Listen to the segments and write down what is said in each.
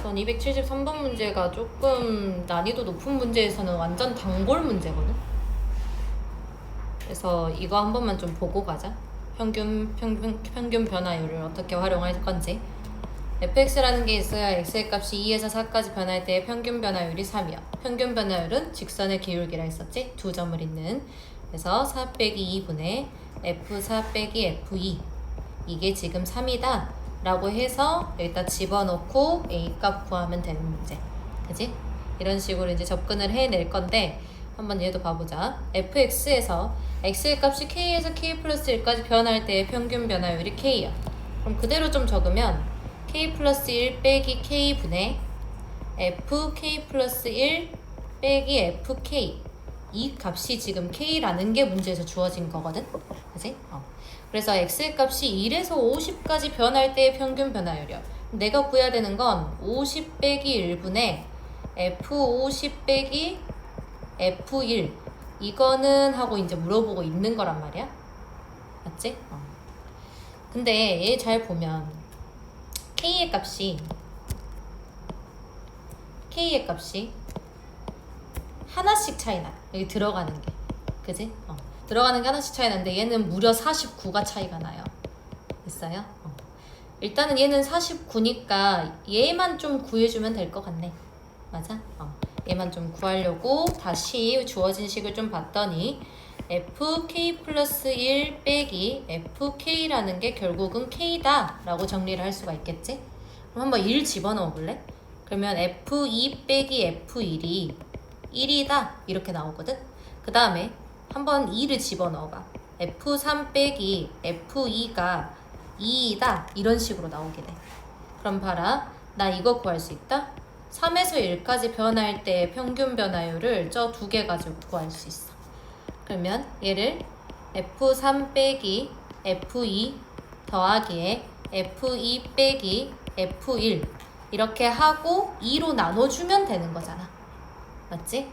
전 273번 문제가 조금 난이도 높은 문제에서는 완전 단골 문제거든. 그래서 이거 한 번만 좀 보고 가자. 평균 변화율을 어떻게 활용할 건지. fx라는 게 있어야 x의 값이 2에서 4까지 변할 때의 평균 변화율이 3이야. 평균 변화율은 직선의 기울기라 했었지? 두 점을 잇는. 그래서 4 빼기 2분의 f4 빼기 f2. 이게 지금 3이다 라고 해서 여기다 집어넣고 A값 구하면 되는 문제. 그지? 이런 식으로 이제 접근을 해낼 건데 한번 얘도 봐보자. fx에서 x의 값이 k에서 k 플러스 1까지 변할 때의 평균 변화율이 k야. 그럼 그대로 좀 적으면 k 플러스 1 빼기 k분의 fk 플러스 1 빼기 fk. 이 값이 지금 k라는 게 문제에서 주어진 거거든. 그지? 그래서 x의 값이 1에서 50까지 변할 때의 평균 변화율이야. 내가 구해야 되는 건 50 빼기 1분의 f50 빼기 f1. 이거는 하고 이제 물어보고 있는 거란 말이야. 맞지? 근데 얘 잘 보면 k의 값이 하나씩 차이 나. 여기 들어가는 게. 그지? 들어가는 게 하나씩 차이 나는데 얘는 무려 49가 차이가 나요. 됐어요? 일단은 얘는 49니까 얘만 좀 구해주면 될 것 같네. 맞아? 얘만 좀 구하려고 다시 주어진 식을 좀 봤더니 fk 플러스 1 빼기 fk라는 게 결국은 k다 라고 정리를 할 수가 있겠지? 그럼 한번 1 집어넣어 볼래? 그러면 f2 빼기 f1이 1이다 이렇게 나오거든? 그 다음에 한번 2를 집어넣어봐. f3 빼기 f2가 2이다 이런 식으로 나오게 돼. 그럼 봐라. 나 이거 구할 수 있다? 3에서 1까지 변할 때 평균 변화율을 저 두 개 가지고 구할 수 있어. 그러면 얘를 f3 빼기 f2 더하기에 f2 빼기 f1 이렇게 하고 2로 나눠주면 되는 거잖아. 맞지?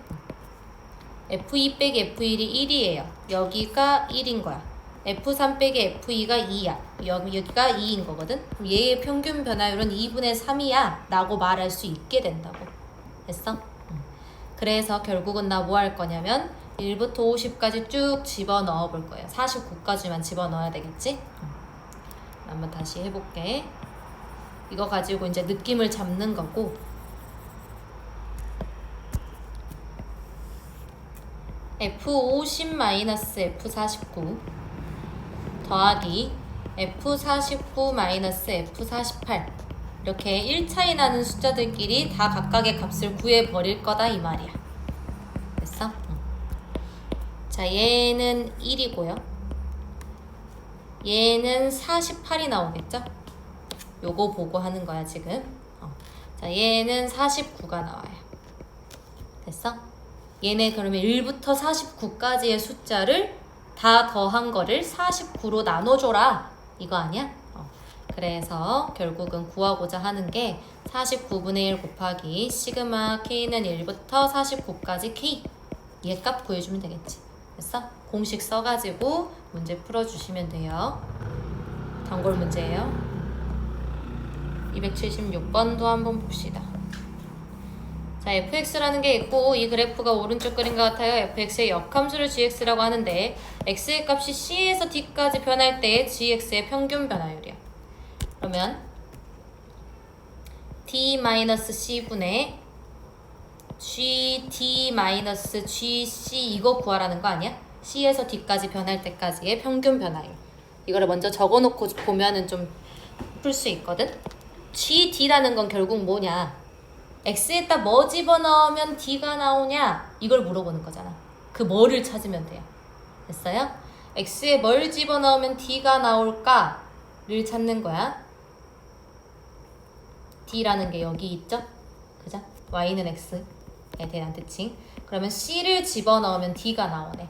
f2 빼기 f1이 1이에요. 여기가 1인 거야. f3 빼기 f2가 2야. 여기가 2인 거거든. 그럼 얘의 평균 변화율은 2분의 3이야 라고 말할 수 있게 된다고. 됐어? 그래서 결국은 나 뭐 할 거냐면 1부터 50까지 쭉 집어넣어 볼 거예요. 49까지만 집어넣어야 되겠지? 한번 다시 해볼게. 이거 가지고 이제 느낌을 잡는 거고, F50-F49 더하기 F49-F48 이렇게 1 차이 나는 숫자들끼리 다 각각의 값을 구해버릴 거다 이 말이야. 됐어? 자, 얘는 1이고요. 얘는 48이 나오겠죠? 요거 보고 하는 거야 지금. 자, 얘는 49가 나와요. 됐어? 얘네 그러면 1부터 49까지의 숫자를 다 더한 거를 49로 나눠줘라 이거 아니야? 그래서 결국은 구하고자 하는 게 49분의 1 곱하기 시그마 k는 1부터 49까지 k 얘 값 구해주면 되겠지. 됐어? 공식 써가지고 문제 풀어주시면 돼요. 단골 문제예요. 276번도 한번 봅시다. 자, fx라는 게 있고 이 그래프가 오른쪽 그림과 같아요. fx의 역함수를 gx라고 하는데 x의 값이 c에서 d까지 변할 때의 gx의 평균 변화율이야. 그러면 d-c분의 gd-gc 이거 구하라는 거 아니야? c에서 d까지 변할 때까지의 평균 변화율. 이거를 먼저 적어놓고 보면은 좀 풀 수 있거든? gd라는 건 결국 뭐냐? x에다 뭐 집어넣으면 d가 나오냐? 이걸 물어보는 거잖아. 그 뭐를 찾으면 돼요. 됐어요? x에 뭘 집어넣으면 d가 나올까를 찾는 거야. d라는 게 여기 있죠? 그죠? y는 x에 대한 대칭. 그러면 c를 집어넣으면 d가 나오네.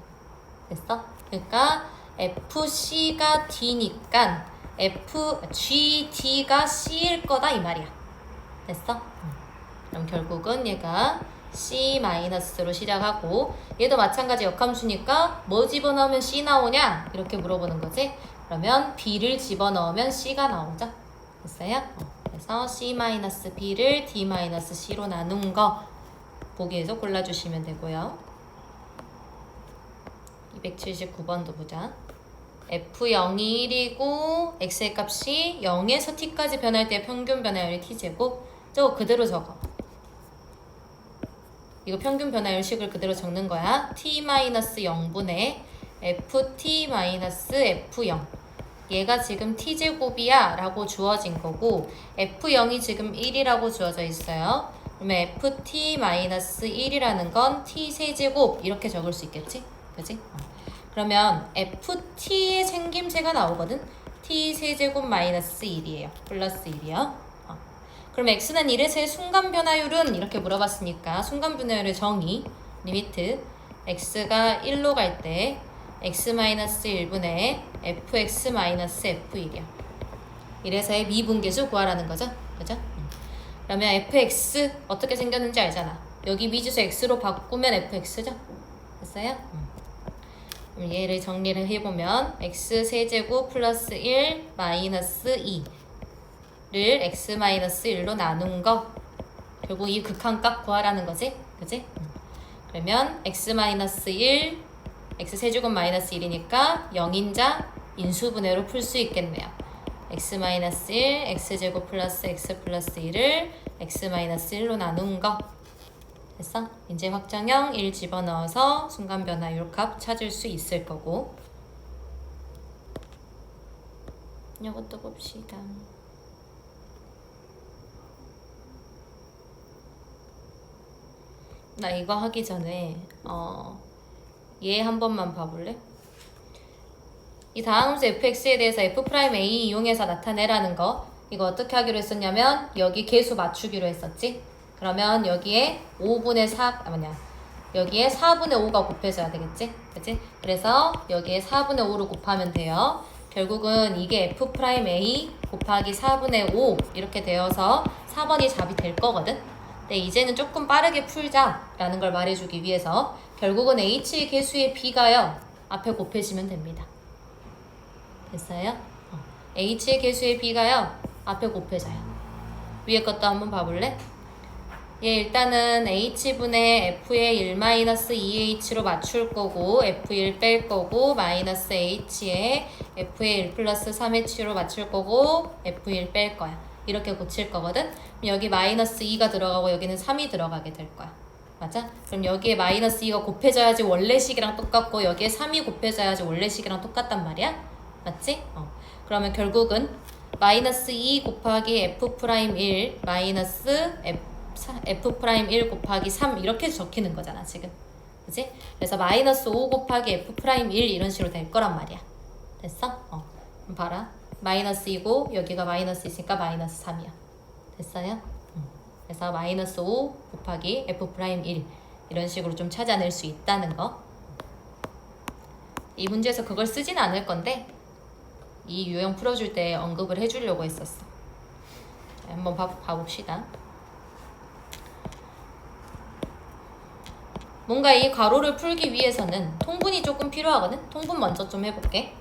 됐어? 그러니까 fc가 d니까 gd가 c일 거다 이 말이야. 됐어? 그럼 결국은 얘가 C-로 시작하고 얘도 마찬가지 역함수니까 뭐 집어넣으면 C 나오냐? 이렇게 물어보는 거지. 그러면 B를 집어넣으면 C가 나오죠. 됐어요? 그래서 C-B를 D-C로 나눈 거 보기에서 골라주시면 되고요. 279번도 보자. F0이 1이고 x의 값이 0에서 t까지 변할 때 평균 변화율이 t제곱. 저거 그대로 적어. 이거 평균 변화율식을 그대로 적는 거야. t-0분의 ft-f0. 얘가 지금 t제곱이야 라고 주어진 거고 f0이 지금 1이라고 주어져 있어요. 그러면 ft-1이라는 건 t세제곱 이렇게 적을 수 있겠지? 그치? 그러면 ft의 생김새가 나오거든? t세제곱 마이너스 1이에요. 플러스 1이요. 그럼 x는 1에서의 순간 변화율은 이렇게 물어봤으니까 순간 변화율의 정의 리미트 x가 1로 갈 때 x-1분의 fx-f1이야. 1에서의 미분계수 구하라는 거죠. 그죠? 그러면 fx 어떻게 생겼는지 알잖아. 여기 미지수 x로 바꾸면 fx죠. 됐어요? 그럼 얘를 정리를 해보면 x세제곱 플러스 1 마이너스 2를 x-1로 나눈 거 결국 이 극한값 구하라는 거지. 그지? 그러면 x-1 x세제곱 마이너스 1이니까 0인자 인수분해로 풀 수 있겠네요. x-1 x제곱 플러스 x 플러스 1을 x-1로 나눈 거 됐어? 이제 확장형 1 집어넣어서 순간 변화율 값 찾을 수 있을 거고 이것도 봅시다. 나 이거 하기 전에 얘 한 번만 봐볼래? 이 다함수 fx에 대해서 f'A 이용해서 나타내라는 거 이거 어떻게 하기로 했었냐면 여기 계수 맞추기로 했었지? 그러면 여기에 5분의 4 여기에 4분의 5가 곱해져야 되겠지? 그치? 그래서 여기에 4분의 5를 곱하면 돼요. 결국은 이게 f'A 곱하기 4분의 5 이렇게 되어서 4번이 답이 될 거거든? 근데 이제는 조금 빠르게 풀자라는 걸 말해주기 위해서 결국은 H의 계수의 B가요. 앞에 곱해지면 됩니다. 됐어요? H의 계수의 B가요. 앞에 곱해져요. 위에 것도 한번 봐볼래? 얘 일단은 H분의 F의 1-2H로 맞출 거고 F1 뺄 거고 마이너스 H에 F의 1 플러스 3H로 맞출 거고 F1 뺄 거야. 이렇게 고칠 거거든? 여기 마이너스 2가 들어가고 여기는 3이 들어가게 될 거야. 맞아? 그럼 여기에 마이너스 2가 곱해져야지 원래식이랑 똑같고 여기에 3이 곱해져야지 원래식이랑 똑같단 말이야? 맞지? 그러면 결국은 마이너스 2 곱하기 F'1 마이너스 F'1 곱하기 3 이렇게 적히는 거잖아 지금. 그치? 그래서 마이너스 5 곱하기 F'1 이런 식으로 될 거란 말이야. 됐어? 그럼 봐라. 마이너스 2고 여기가 마이너스 있으니까 마이너스 3이야. 됐어요? 그래서 마이너스 5 곱하기 F'1 이런 식으로 좀 찾아낼 수 있다는 거. 이 문제에서 그걸 쓰진 않을 건데 이 유형 풀어줄 때 언급을 해주려고 했었어. 한번 봐봅시다. 뭔가 이 괄호를 풀기 위해서는 통분이 조금 필요하거든? 통분 먼저 좀 해볼게.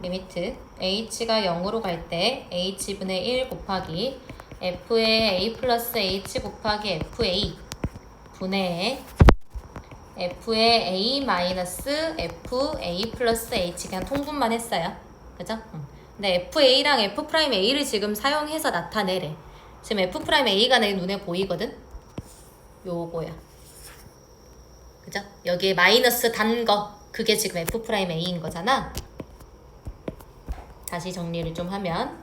리미트 h가 0으로 갈 때 h분의 1 곱하기 f의 a 플러스 h 곱하기 fa 분의 f의 a 마이너스 fa 플러스 h 그냥 통분만 했어요. 그죠? 근데 fa랑 f'A를 지금 사용해서 나타내래. 지금 f'A가 내 눈에 보이거든? 요거야. 그죠? 여기에 마이너스 단 거 그게 지금 f'A인 거잖아. 다시 정리를 좀 하면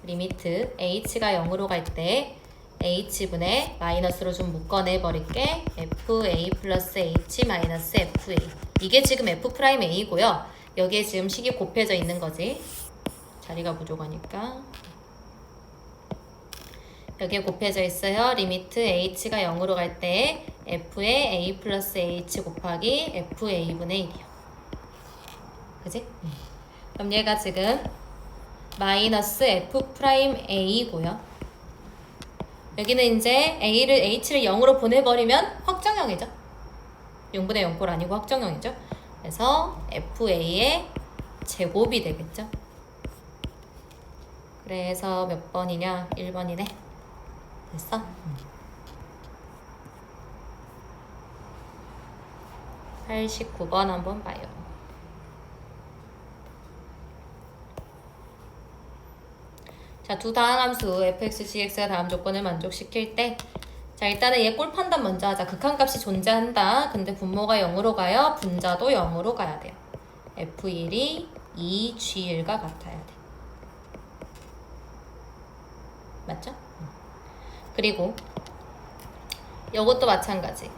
리미트 h가 0으로 갈 때 h분의 마이너스로 좀 묶어내 버릴게 fa 플러스 h 마이너스 fa 이게 지금 f'A고요. 여기에 지금 식이 곱해져 있는 거지. 자리가 부족하니까 여기에 곱해져 있어요. 리미트 h가 0으로 갈 때 f의 a 플러스 h 곱하기 fa분의 1이요. 그지? 그럼 얘가 지금 마이너스 f'A고요. 여기는 이제 h를 0으로 보내버리면 확정형이죠. 0분의 0꼴 아니고 확정형이죠. 그래서 fa의 제곱이 되겠죠. 그래서 몇 번이냐? 1번이네. 됐어? 89번 한번 봐요. 자, 두 다항함수 fx, gx가 다음 조건을 만족시킬 때, 자, 일단은 얘 꼴 판단 먼저 하자. 극한값이 존재한다. 근데 분모가 0으로 가요. 분자도 0으로 가야 돼요. f1이 2g1과 같아야 돼. 맞죠? 그리고 이것도 마찬가지.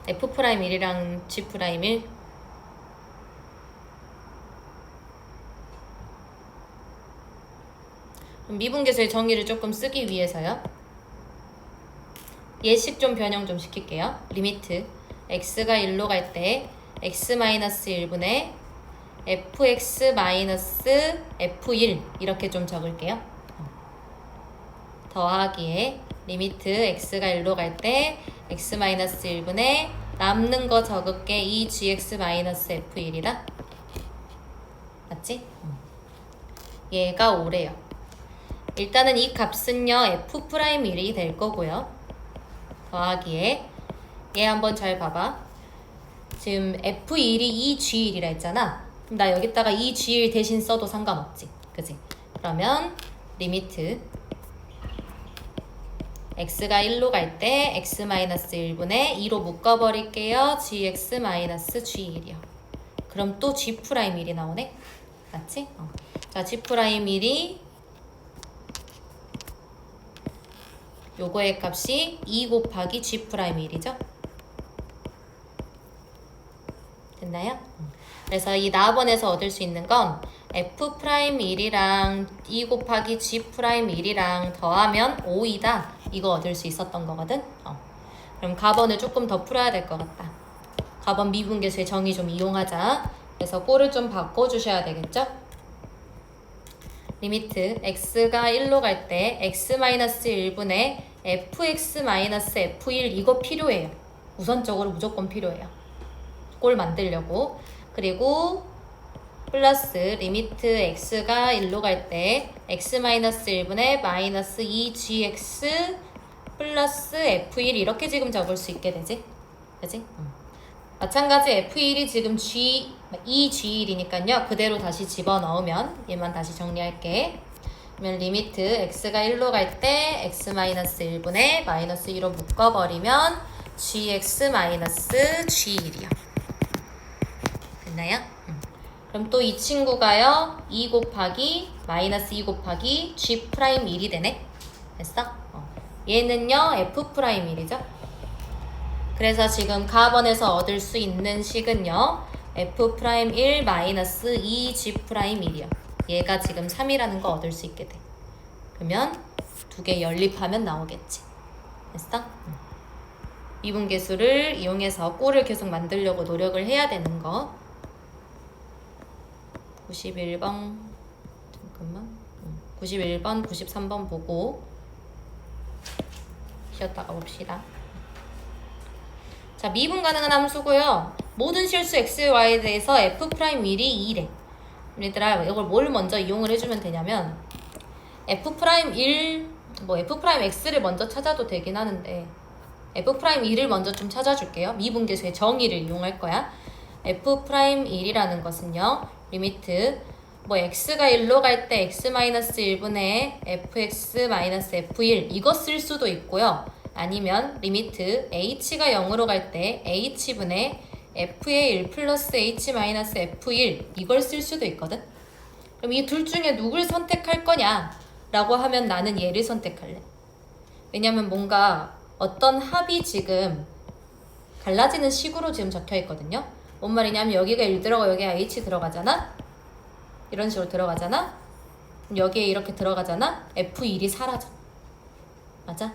F'1이랑 G'1 미분계수의 정의를 조금 쓰기 위해서요. 예식 좀 변형 좀 시킬게요. 리미트 x가 1로 갈 때 x-1분의 fx-f1 이렇게 좀 적을게요. 더하기에 리미트 x가 1로 갈 때 x-1분의 남는 거 적을게 2gx-f1이다. 맞지? 얘가 5래요. 일단은 이 값은요 f'1이 될 거고요. 더하기에 얘 한번 잘 봐봐. 지금 f1이 2g1이라 했잖아. 그럼 나 여기다가 2g1 대신 써도 상관없지. 그지? 그러면 리미트 x가 1로 갈 때 x-1분의 2로 묶어버릴게요. gx-g1이요. 그럼 또 g'1이 나오네? 맞지? 자, g'1이 요거의 값이 2 곱하기 g'1이죠? 됐나요? 그래서 이 나번에서 얻을 수 있는 건 f'1이랑 2 곱하기 g'1이랑 더하면 5이다. 이거 얻을 수 있었던 거거든? 그럼 가번을 조금 더 풀어야 될 것 같다. 가번 미분계수의 정의 좀 이용하자. 그래서 꼴을 좀 바꿔주셔야 되겠죠? 리미트 x가 1로 갈 때 x-1분의 fx-f1 이거 필요해요. 우선적으로 무조건 필요해요. 꼴 만들려고. 그리고 플러스 리미트 x가 1로 갈 때 x-1분의 마이너스 2gx 플러스 f1 이렇게 지금 적을 수 있게 되지? 그지? 마찬가지 f1이 지금 2g1이니까요. 그대로 다시 집어넣으면 얘만 다시 정리할게. 그러면 리미트 x가 1로 갈 때 x-1분의 마이너스 2로 묶어버리면 gx-g1이요. 됐나요? 그럼 또 이 친구가요. 2 곱하기 마이너스 2 곱하기 g'1이 되네. 됐어? 얘는요 f'1이죠. 그래서 지금 가번에서 얻을 수 있는 식은요 f'1 마이너스 2g'1이요. 얘가 지금 3이라는 거 얻을 수 있게 돼. 그러면 두 개 연립하면 나오겠지. 됐어? 미분계수를 이용해서 꼴을 계속 만들려고 노력을 해야 되는 거. 91번 잠깐만 91번 93번 보고 쉬었다가 봅시다. 자, 미분 가능한 함수고요. 모든 실수 x, y에 대해서 f'1이 2래. 얘들아, 이걸 뭘 먼저 이용을 해주면 되냐면 f'1 f'x를 먼저 찾아도 되긴 하는데 f'1을 먼저 좀 찾아줄게요. 미분계수의 정의를 이용할 거야. f'1이라는 것은요. 리미트 x가 1로 갈 때 x-1분의 fx-f1 이거 쓸 수도 있고요. 아니면 리미트 h가 0으로 갈 때 h분의 f의 1 플러스 h-f1 이걸 쓸 수도 있거든. 그럼 이 둘 중에 누굴 선택할 거냐 라고 하면 나는 얘를 선택할래. 왜냐면 뭔가 어떤 합이 지금 갈라지는 식으로 지금 적혀 있거든요. 뭔 말이냐면 여기가 1 들어가고 여기가 h 들어가잖아. 이런 식으로 들어가잖아. 그럼 여기에 이렇게 들어가잖아. f1이 사라져. 맞아?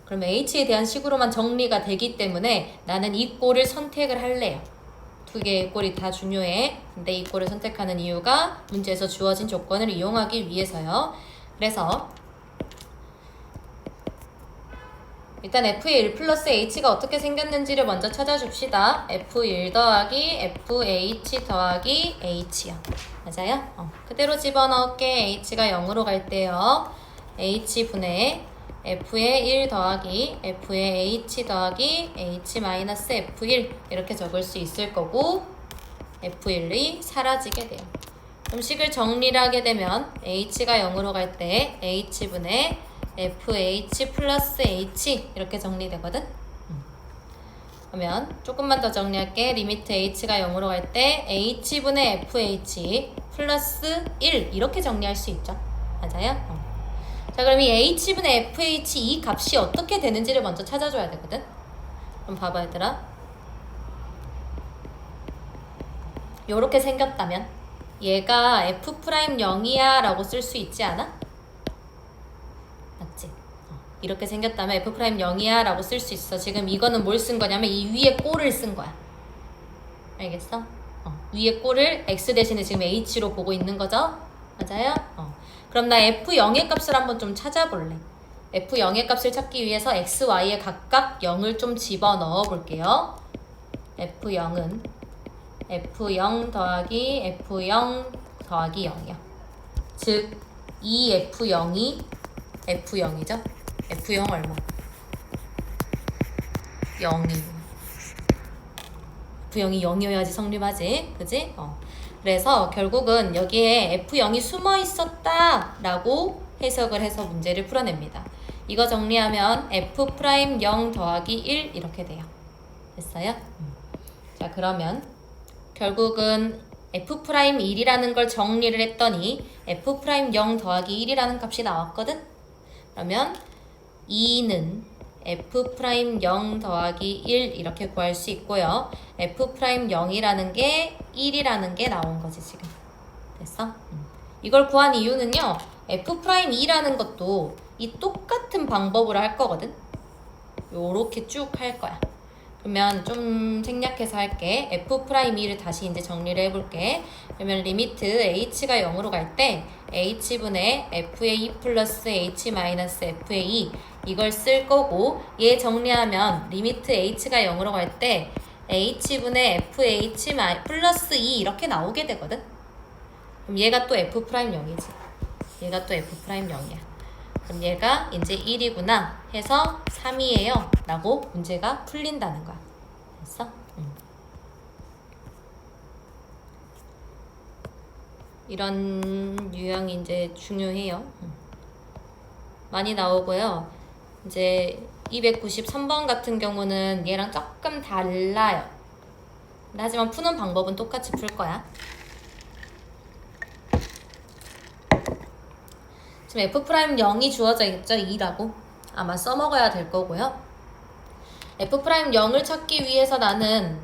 그러면 h에 대한 식으로만 정리가 되기 때문에 나는 이 꼴을 선택을 할래요. 두 개의 꼴이 다 중요해. 근데 이 꼴을 선택하는 이유가 문제에서 주어진 조건을 이용하기 위해서요. 그래서 일단 F의 1 플러스 H가 어떻게 생겼는지를 먼저 찾아줍시다. F1 더하기 FH 더하기 H요. 맞아요? 그대로 집어넣을게. H가 0으로 갈 때요. H분의 F의 1 더하기 F의 H 더하기 H 마이너스 F1 이렇게 적을 수 있을 거고 F1이 사라지게 돼요. 그럼 식을 정리를 하게 되면 H가 0으로 갈 때 H분의 FH 플러스 H 이렇게 정리되거든? 그러면 조금만 더 정리할게. 리미트 H가 0으로 갈 때 H분의 FH 플러스 1 이렇게 정리할 수 있죠. 맞아요? 자, 그럼 이 H분의 FH 이 값이 어떻게 되는지를 먼저 찾아줘야 되거든? 그럼 봐봐 얘들아. 요렇게 생겼다면 얘가 F'0이야 라고 쓸 수 있지 않아? 맞지? 이렇게 생겼다면 F'0이야 라고 쓸 수 있어. 지금 이거는 뭘 쓴 거냐면 이 위에 꼴을 쓴 거야. 알겠어? 위에 꼴을 X 대신에 지금 H로 보고 있는 거죠? 맞아요? 그럼 나 F0의 값을 한번 좀 찾아볼래. F0의 값을 찾기 위해서 X, Y에 각각 0을 좀 집어넣어 볼게요. F0은 F0 더하기 F0 더하기 0이야. 즉, 이 F0이 F0이죠? F0 얼마? 0이. F0이 0이어야지 성립하지. 그지? 그래서 결국은 여기에 F0이 숨어 있었다 라고 해석을 해서 문제를 풀어냅니다. 이거 정리하면 F'0 더하기 1 이렇게 돼요. 됐어요? 자, 그러면 결국은 F'1이라는 걸 정리를 했더니 F'0 더하기 1이라는 값이 나왔거든? 그러면 2는 F'0 더하기 1 이렇게 구할 수 있고요. F'0이라는 게 1이라는 게 나온 거지 지금. 됐어? 이걸 구한 이유는요. F'2라는 것도 이 똑같은 방법으로 할 거거든. 요렇게 쭉 할 거야. 그러면 좀 생략해서 할게. F'2를 다시 이제 정리를 해볼게. 그러면 리미트 H가 0으로 갈 때 H분의 F의 2 플러스 H 마이너스 F의 2 이걸 쓸 거고 얘 정리하면 리미트 H가 0으로 갈 때 H분의 FH 플러스 2 이렇게 나오게 되거든. 그럼 얘가 또 F'0이지. 얘가 또 F'0이야. 그럼 얘가 이제 1이구나 해서 3이에요 라고 문제가 풀린다는 거야. 됐어? 이런 유형이 이제 중요해요. 많이 나오고요. 이제 293번 같은 경우는 얘랑 조금 달라요. 하지만 푸는 방법은 똑같이 풀 거야. 지금 F'0이 주어져 있죠? 2라고. 아마 써먹어야 될 거고요. F'0을 찾기 위해서 나는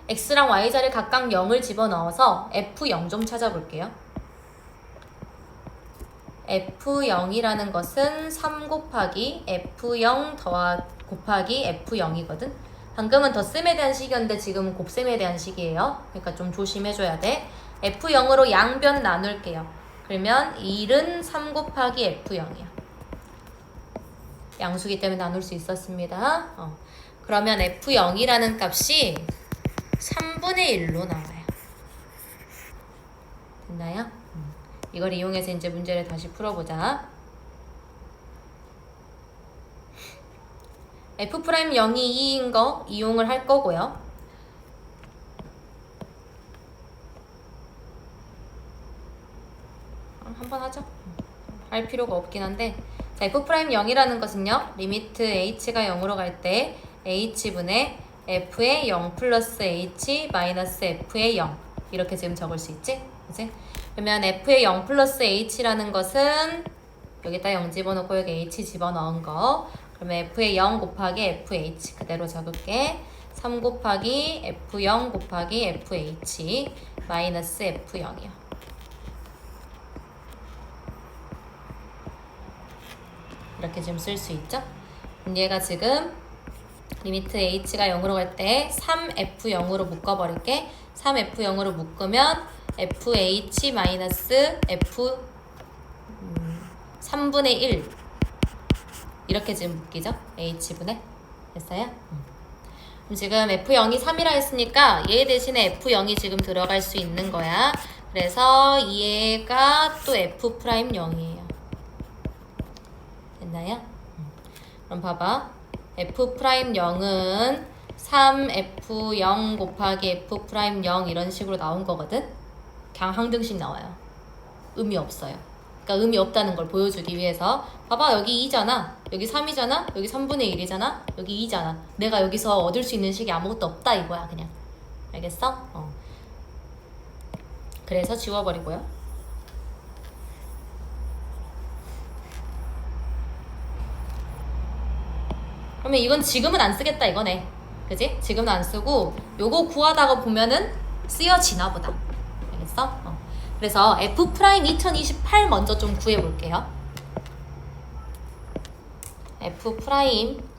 X랑 Y자리 각각 0을 집어넣어서 F0 좀 찾아볼게요. F0이라는 것은 3 곱하기 F0 곱하기 F0이거든. 방금은 덧셈에 대한 식이었는데 지금은 곱셈에 대한 식이에요. 그러니까 좀 조심해줘야 돼. F0으로 양변 나눌게요. 그러면 1은 3 곱하기 F0이야. 양수기 때문에 나눌 수 있었습니다. 그러면 F0이라는 값이 3분의 1로 나와요. 됐나요? 이걸 이용해서 이제 문제를 다시 풀어보자. F'0이 2인 거 이용을 할 거고요. 한번 하죠. 할 필요가 없긴 한데 자, F'0이라는 것은요. 리미트 H가 0으로 갈 때 H분의 F의 0 플러스 H 마이너스 F의 0 이렇게 지금 적을 수 있지? 그치? 그러면 F의 0 플러스 H라는 것은 여기다 0 집어넣고 여기 H 집어넣은 거 그러면 F의 0 곱하기 FH 그대로 적을게 3 곱하기 F0 곱하기 FH 마이너스 F0이요. 이렇게 지금 쓸 수 있죠? 그럼 얘가 지금 리미트 H가 0으로 갈 때 3F0으로 묶어버릴게. 3F0으로 묶으면 FH 마이너스 F 3분의 1 이렇게 지금 묶이죠? h분의 됐어요? 그럼 지금 f0이 3이라 했으니까 얘 대신에 f0이 지금 들어갈 수 있는 거야. 그래서 얘가 또 f'0이에요. 됐나요? 그럼 봐봐. f'0은 3f0 곱하기 f'0 이런 식으로 나온 거거든? 그냥 항등식 나와요. 의미 없어요. 그러니까 의미 없다는 걸 보여주기 위해서 봐봐 여기 2잖아. 여기 3이잖아. 여기 3분의 1이잖아. 여기 2잖아. 내가 여기서 얻을 수 있는 식이 아무것도 없다 이거야 그냥. 알겠어? 그래서 지워버리고요. 그러면 이건 지금은 안 쓰겠다 이거네. 그지? 지금은 안 쓰고 요거 구하다가 보면은 쓰여지나 보다. 알겠어? 그래서 F' 2028 먼저 좀 구해볼게요. F'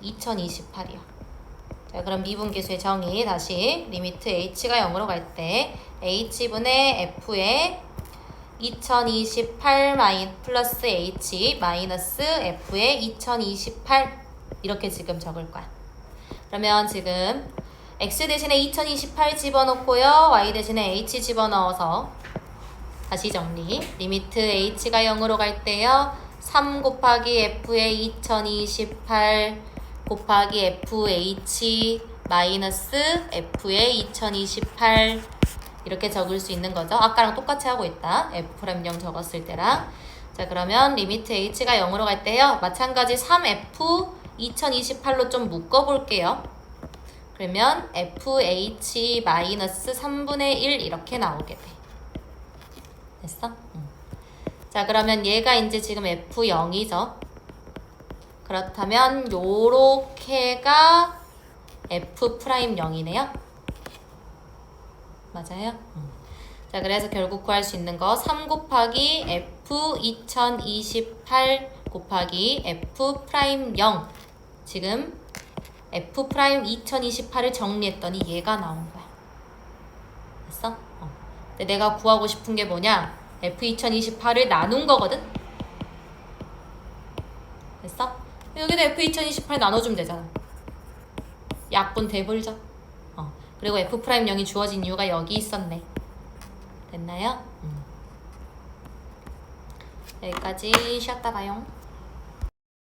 2028이요. 자, 그럼 미분계수의 정의 다시 리미트 h가 0으로 갈 때 h분의 f의 2028 플러스 h 마이너스 f의 2028 이렇게 지금 적을 거야. 그러면 지금 x 대신에 2028 집어넣고요. y 대신에 h 집어넣어서 다시 정리. 리미트 h가 0으로 갈 때요. 3 곱하기 f의 2028 곱하기 fh 마이너스 f의 2028 이렇게 적을 수 있는 거죠. 아까랑 똑같이 하고 있다. f'0 적었을 때랑. 자, 그러면 리미트 h가 0으로 갈 때요. 마찬가지 3f 2028로 좀 묶어볼게요. 그러면 fh 마이너스 3분의 1 이렇게 나오게 돼. 됐어? 자, 그러면 얘가 이제 지금 f0이죠. 그렇다면 요렇게가 f'0이네요. 맞아요? 자, 그래서 결국 구할 수 있는 거 3 곱하기 f 2028 곱하기 f'0 지금 f' 2028을 정리했더니 얘가 나온 거야. 됐어? 근데 내가 구하고 싶은 게 뭐냐? f 2028을 나눈 거거든? 됐어? 여기도 f 2028 나눠주면 되잖아. 약분 대불죠? 그리고 f'0이 주어진 이유가 여기 있었네. 됐나요? 여기까지 쉬었다 봐요.